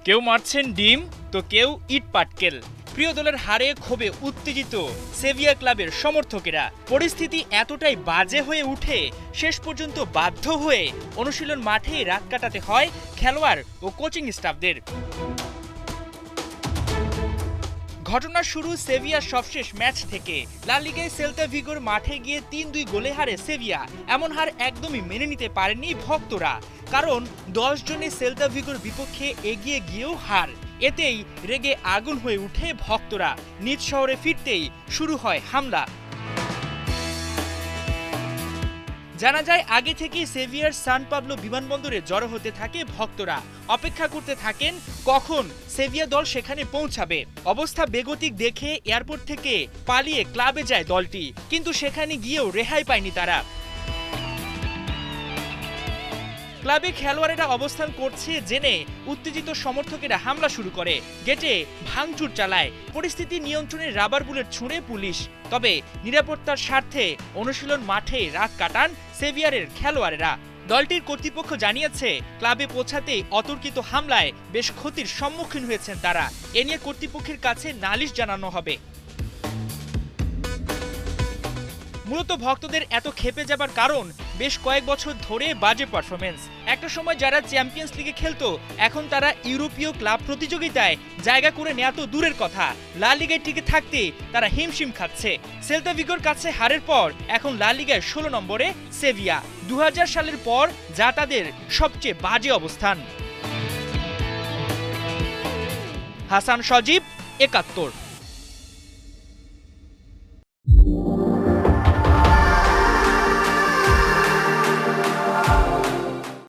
কেউ মারছেন ডিম তো কেউ ইট পাটকেল। প্রিয় দলের হারে ক্ষোভে উত্তেজিত সেভিয়া ক্লাবের সমর্থকেরা। পরিস্থিতি এতটাই বাজে হয়ে উঠে শেষ পর্যন্ত বাধ্য হয়ে অনুশীলন মাঠে রাত কাটাতে হয় খেলোয়াড় ও কোচিং স্টাফদের। ঘটনা শুরু সেভিয়ার সবশেষ ম্যাচ থেকে। লা লিগায় সেল্তা ভিগোর মাঠে গিয়ে ৩-২ গোলে হারে সেভিয়া। এমন হার একদমই মেনে নিতে পারেনি ভক্তরা, কারণ ১০ জনে সেল্তা ভিগোর বিপক্ষে এগিয়ে গিয়েও হার। এতেই রেগে আগুন হয়ে উঠে ভক্তরা। নিজ শহরে ফিরতেই শুরু হয় হামলা। জানা যায় আগে থেকেই সেভিয়ার সান পাবলো বিমানবন্দরে জড়ো হতে থাকে ভক্তরা। অপেক্ষা করতে থাকেন কখন সেভিয়া দল সেখানে পৌঁছাবে। অবস্থা বেগতিক দেখে এয়ারপোর্ট থেকে পালিয়ে ক্লাবে যায় দলটি, কিন্তু সেখানে গিয়েও রেহাই পায়নি তারা। ক্লাবে খেলোয়াড়েরা অবস্থান করছে জেনে উত্তেজিত সমর্থকেরা হামলা শুরু করে, গেটে ভাঙচুর চালায়। পরিস্থিতি নিয়ন্ত্রণে রাবার বুলেট ছুঁড়ে পুলিশ। তবে নিরাপত্তার স্বার্থে অনুশীলন মাঠে রাত কাটান সেভিয়ারের খেলোয়াড়েরা। দলটির কর্তৃপক্ষ জানিয়েছে ক্লাবে পৌঁছাতেই অতর্কিত হামলায় বেশ ক্ষতির সম্মুখীন হয়েছেন তারা। এ নিয়ে কর্তৃপক্ষের কাছে নালিশ জানানো হবে। মূলত ভক্তদের এত ক্ষেপে যাবার কারণ বেশ কয়েক বছর ধরে বাজে পারফরমেন্স। একটা সময় যারা চ্যাম্পিয়ন্স লিগে খেলতো, এখন তারা ইউরোপীয় ক্লাব প্রতিযোগিতায় জায়গা করে নেওয়া তো দূরের কথা, লা লিগায় টিকে থাকতে তারা হিমশিম খাচ্ছে। সেল্তা ভিগোর কাছে হারের পর এখন লা লিগায় ১৬ নম্বরে সেভিয়া। ২০০০ সালের পর যা তাদের সবচেয়ে বাজে অবস্থান। হাসান সজীব, ৭১।